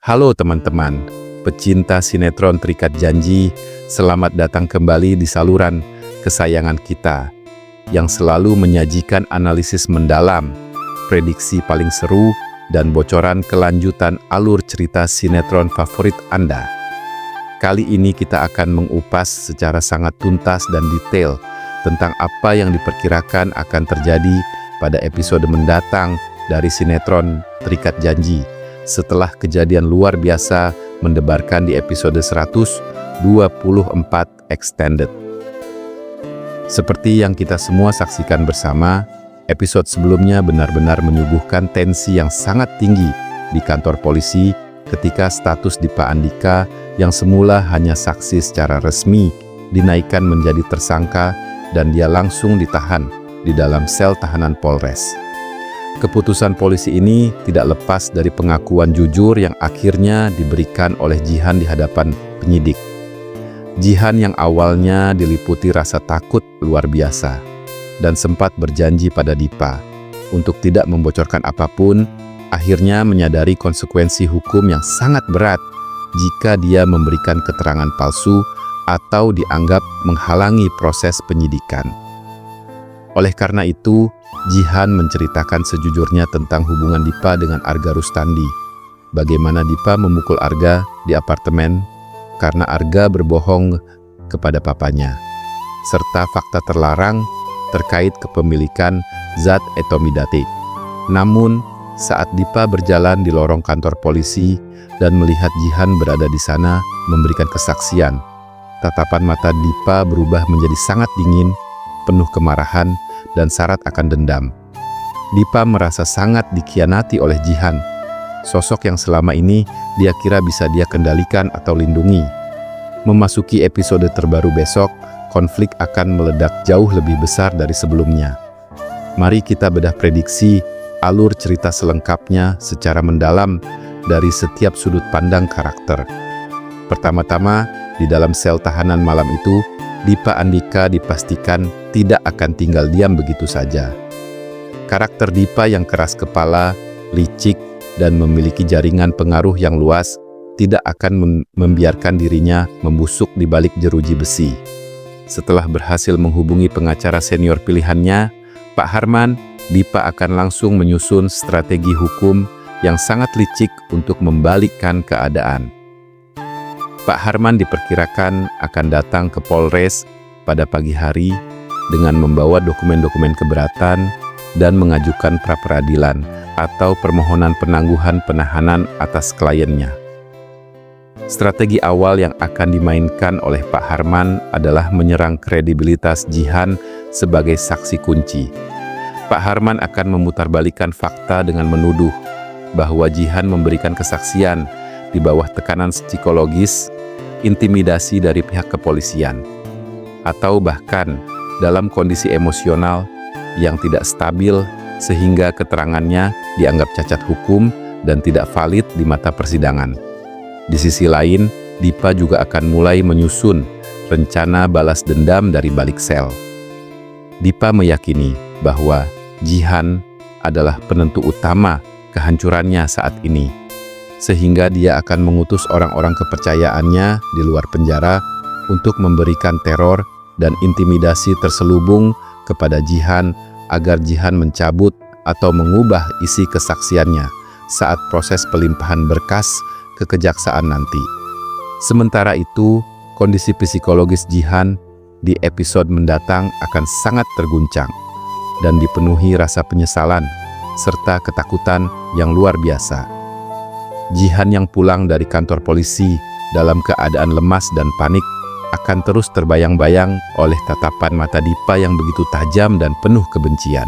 Halo teman-teman, pecinta sinetron Terikat Janji, selamat datang kembali di saluran kesayangan kita yang selalu menyajikan analisis mendalam, prediksi paling seru, dan bocoran kelanjutan alur cerita sinetron favorit Anda. Kali ini kita akan mengupas secara sangat tuntas dan detail tentang apa yang diperkirakan akan terjadi pada episode mendatang dari sinetron Terikat Janji setelah kejadian luar biasa mendebarkan di episode 124 Extended. Seperti yang kita semua saksikan bersama, episode sebelumnya benar-benar menyuguhkan tensi yang sangat tinggi di kantor polisi ketika status Dipa Andika yang semula hanya saksi secara resmi dinaikkan menjadi tersangka dan dia langsung ditahan di dalam sel tahanan Polres. Keputusan polisi ini tidak lepas dari pengakuan jujur yang akhirnya diberikan oleh Jihan di hadapan penyidik. Jihan yang awalnya diliputi rasa takut luar biasa dan sempat berjanji pada Dipa untuk tidak membocorkan apapun, akhirnya menyadari konsekuensi hukum yang sangat berat jika dia memberikan keterangan palsu atau dianggap menghalangi proses penyidikan. Oleh karena itu, Jihan menceritakan sejujurnya tentang hubungan Dipa dengan Arga Rustandi. Bagaimana Dipa memukul Arga di apartemen karena Arga berbohong kepada papanya, serta fakta terlarang terkait kepemilikan zat etomidate. Namun, saat Dipa berjalan di lorong kantor polisi dan melihat Jihan berada di sana memberikan kesaksian, tatapan mata Dipa berubah menjadi sangat dingin, penuh kemarahan, dan syarat akan dendam. Dipa merasa sangat dikhianati oleh Jihan, sosok yang selama ini dia kira bisa dia kendalikan atau lindungi. Memasuki episode terbaru besok, konflik akan meledak jauh lebih besar dari sebelumnya. Mari kita bedah prediksi alur cerita selengkapnya secara mendalam dari setiap sudut pandang karakter. Pertama-tama, di dalam sel tahanan malam itu, Dipa Andika dipastikan tidak akan tinggal diam begitu saja. Karakter Dipa yang keras kepala, licik, dan memiliki jaringan pengaruh yang luas tidak akan membiarkan dirinya membusuk di balik jeruji besi. Setelah berhasil menghubungi pengacara senior pilihannya, Pak Harman, Dipa akan langsung menyusun strategi hukum yang sangat licik untuk membalikkan keadaan. Pak Harman diperkirakan akan datang ke Polres pada pagi hari dengan membawa dokumen-dokumen keberatan dan mengajukan pra-peradilan atau permohonan penangguhan penahanan atas kliennya. Strategi awal yang akan dimainkan oleh Pak Harman adalah menyerang kredibilitas Jihan sebagai saksi kunci. Pak Harman akan memutarbalikkan fakta dengan menuduh bahwa Jihan memberikan kesaksian di bawah tekanan psikologis, intimidasi dari pihak kepolisian, atau bahkan dalam kondisi emosional yang tidak stabil sehingga keterangannya dianggap cacat hukum dan tidak valid di mata persidangan. Di sisi lain, Dipa juga akan mulai menyusun rencana balas dendam dari balik sel. Dipa meyakini bahwa Jihan adalah penentu utama kehancurannya saat ini, sehingga dia akan mengutus orang-orang kepercayaannya di luar penjara untuk memberikan teror dan intimidasi terselubung kepada Jihan agar Jihan mencabut atau mengubah isi kesaksiannya saat proses pelimpahan berkas ke kejaksaan nanti. Sementara itu, kondisi psikologis Jihan di episode mendatang akan sangat terguncang dan dipenuhi rasa penyesalan serta ketakutan yang luar biasa. Jihan yang pulang dari kantor polisi dalam keadaan lemas dan panik akan terus terbayang-bayang oleh tatapan mata Dipa yang begitu tajam dan penuh kebencian.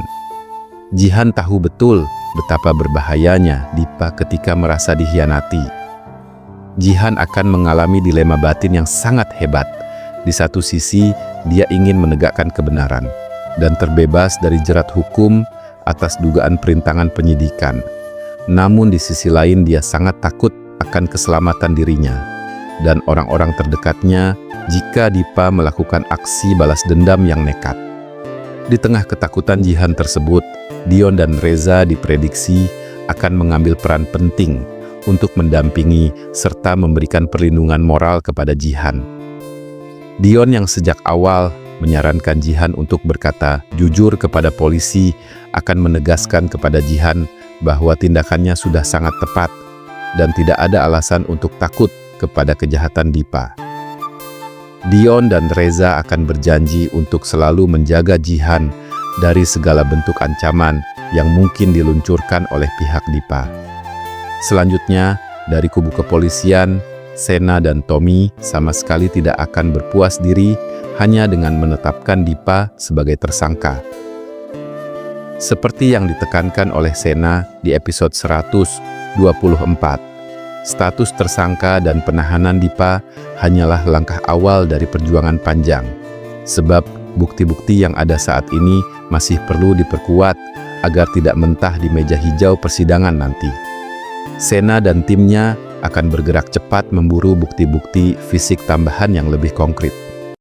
Jihan tahu betul betapa berbahayanya Dipa ketika merasa dikhianati. Jihan akan mengalami dilema batin yang sangat hebat. Di satu sisi, dia ingin menegakkan kebenaran dan terbebas dari jerat hukum atas dugaan perintangan penyidikan. Namun di sisi lain dia sangat takut akan keselamatan dirinya dan orang-orang terdekatnya jika Dipa melakukan aksi balas dendam yang nekat. Di tengah ketakutan Jihan tersebut, Dion dan Reza diprediksi akan mengambil peran penting untuk mendampingi serta memberikan perlindungan moral kepada Jihan. Dion yang sejak awal menyarankan Jihan untuk berkata jujur kepada polisi akan menegaskan kepada Jihan bahwa tindakannya sudah sangat tepat dan tidak ada alasan untuk takut kepada kejahatan Dipa. Dion dan Reza akan berjanji untuk selalu menjaga Jihan dari segala bentuk ancaman yang mungkin diluncurkan oleh pihak Dipa. Selanjutnya, dari kubu kepolisian, Sena dan Tommy sama sekali tidak akan berpuas diri hanya dengan menetapkan Dipa sebagai tersangka. Seperti yang ditekankan oleh Sena di episode 124, status tersangka dan penahanan Dipa hanyalah langkah awal dari perjuangan panjang, sebab bukti-bukti yang ada saat ini masih perlu diperkuat agar tidak mentah di meja hijau persidangan nanti. Sena dan timnya akan bergerak cepat memburu bukti-bukti fisik tambahan yang lebih konkret.